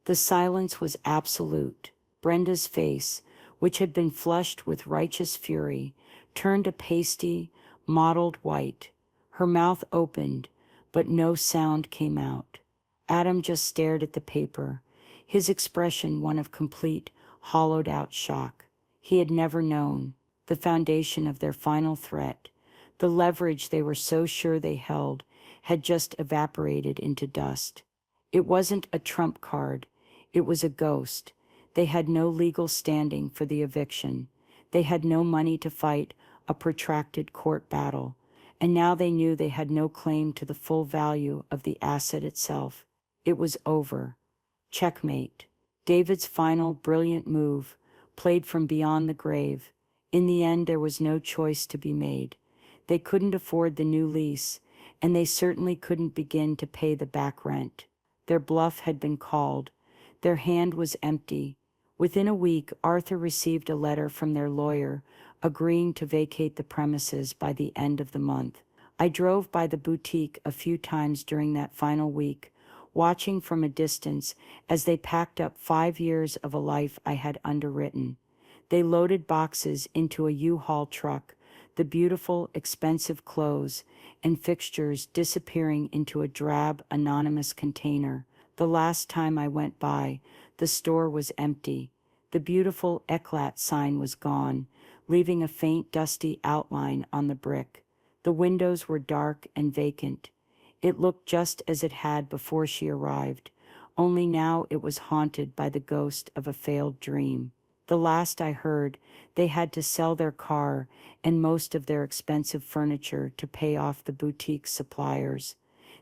The silence was absolute. Brenda's face, which had been flushed with righteous fury, turned a pasty, mottled white. Her mouth opened, but no sound came out. Adam just stared at the paper, his expression one of complete, hollowed-out shock. He had never known the foundation of their final threat. The leverage they were so sure they held had just evaporated into dust. It wasn't a trump card. It was a ghost. They had no legal standing for the eviction. They had no money to fight a protracted court battle. And now they knew they had no claim to the full value of the asset itself. It was over. Checkmate. David's final brilliant move, played from beyond the grave. In the end, there was no choice to be made. They couldn't afford the new lease, and they certainly couldn't begin to pay the back rent. Their bluff had been called. Their hand was empty. Within a week, Arthur received a letter from their lawyer agreeing to vacate the premises by the end of the month. I drove by the boutique a few times during that final week, watching from a distance as they packed up 5 years of a life I had underwritten. They loaded boxes into a U-Haul truck, the beautiful, expensive clothes and fixtures disappearing into a drab, anonymous container. The last time I went by, the store was empty. The beautiful Eclat sign was gone, leaving a faint, dusty outline on the brick. The windows were dark and vacant. It looked just as it had before she arrived, only now it was haunted by the ghost of a failed dream. The last I heard, they had to sell their car and most of their expensive furniture to pay off the boutique suppliers.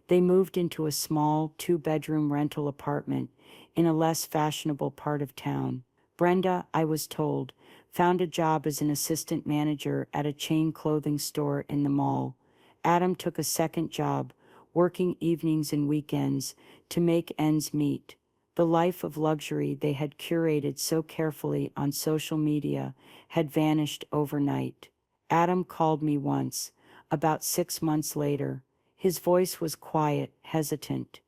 They moved into a small 2-bedroom rental apartment in a less fashionable part of town. Brenda, I was told, found a job as an assistant manager at a chain clothing store in the mall. Adam took a second job, working evenings and weekends to make ends meet. The life of luxury they had curated so carefully on social media had vanished overnight. Adam called me once, about 6 months later. His voice was quiet, hesitant.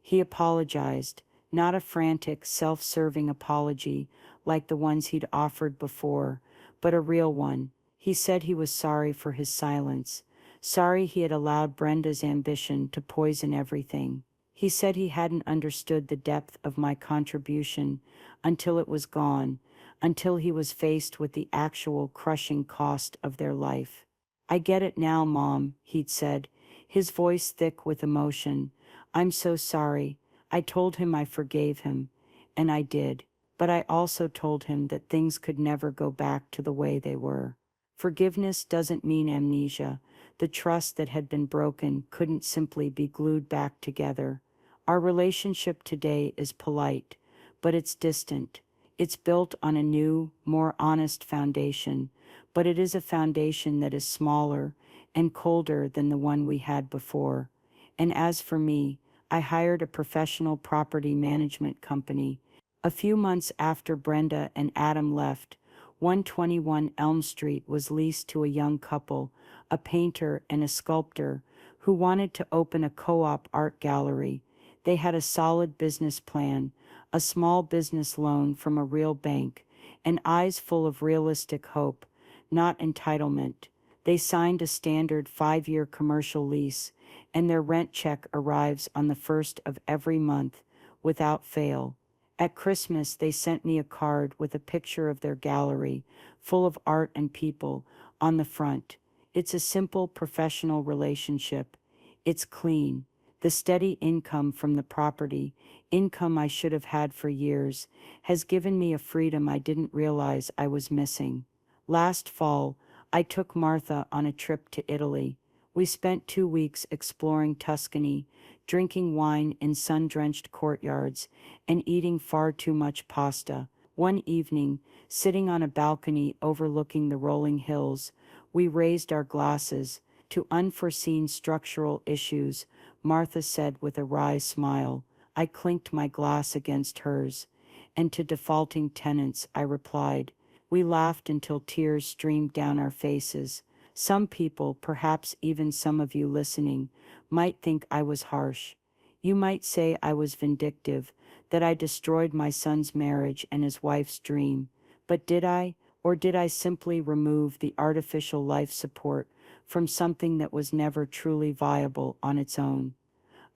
He apologized, not a frantic, self-serving apology like the ones he'd offered before, but a real one. He said he was sorry for his silence, sorry he had allowed Brenda's ambition to poison everything. He said he hadn't understood the depth of my contribution until it was gone, until he was faced with the actual crushing cost of their life. I get it now, Mom, he'd said, his voice thick with emotion. "I'm so sorry. I told him I forgave him, and I did. But I also told him that things could never go back to the way they were." Forgiveness doesn't mean amnesia. The trust that had been broken couldn't simply be glued back together. Our relationship today is polite, but it's distant. It's built on a new, more honest foundation, but it is a foundation that is smaller and colder than the one we had before. And as for me, I hired a professional property management company. A few months after Brenda and Adam left, 121 Elm Street was leased to a young couple, a painter and a sculptor, who wanted to open a co-op art gallery. They had a solid business plan, a small business loan from a real bank, and eyes full of realistic hope, not entitlement. They signed a standard 5-year commercial lease, and their rent check arrives on the first of every month, without fail. At Christmas, they sent me a card with a picture of their gallery, full of art and people, on the front. It's a simple professional relationship. It's clean. The steady income from the property, income I should have had for years, has given me a freedom I didn't realize I was missing. Last fall, I took Martha on a trip to Italy. We spent 2 weeks exploring Tuscany, drinking wine in sun-drenched courtyards, and eating far too much pasta. One evening, sitting on a balcony overlooking the rolling hills, we raised our glasses to unforeseen structural issues. Martha said with a wry smile. I clinked my glass against hers. And to defaulting tenants, I replied. We laughed until tears streamed down our faces. Some people, perhaps even some of you listening, might think I was harsh. You might say I was vindictive, that I destroyed my son's marriage and his wife's dream. But did I? Or did I simply remove the artificial life support from something that was never truly viable on its own?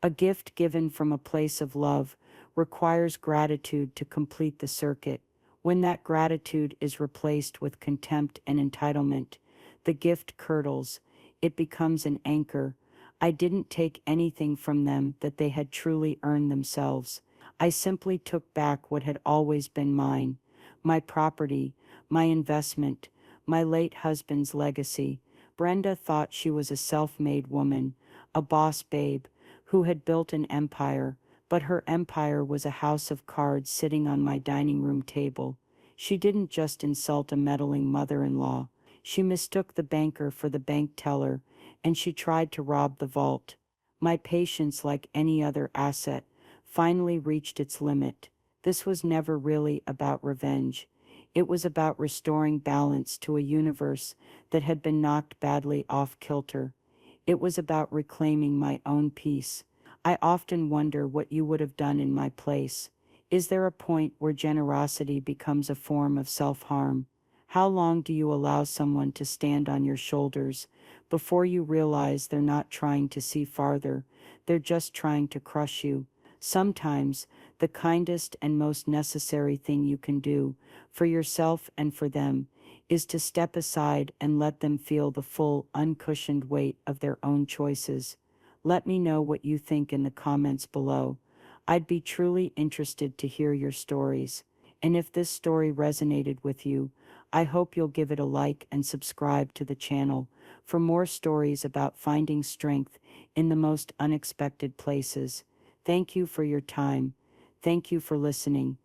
A gift given from a place of love requires gratitude to complete the circuit. When that gratitude is replaced with contempt and entitlement, the gift curdles. It becomes an anchor. I didn't take anything from them that they had truly earned themselves. I simply took back what had always been mine. My property, my investment, my late husband's legacy. Brenda thought she was a self-made woman, a boss babe, who had built an empire, but her empire was a house of cards sitting on my dining room table. She didn't just insult a meddling mother-in-law. She mistook the banker for the bank teller, and she tried to rob the vault. My patience, like any other asset, finally reached its limit. This was never really about revenge. It was about restoring balance to a universe that had been knocked badly off kilter. It was about reclaiming my own peace. I often wonder what you would have done in my place. Is there a point where generosity becomes a form of self-harm? How long do you allow someone to stand on your shoulders before you realize they're not trying to see farther, they're just trying to crush you? Sometimes, the kindest and most necessary thing you can do, for yourself and for them, is to step aside and let them feel the full, uncushioned weight of their own choices. Let me know what you think in the comments below. I'd be truly interested to hear your stories. And if this story resonated with you, I hope you'll give it a like and subscribe to the channel for more stories about finding strength in the most unexpected places. Thank you for your time. Thank you for listening.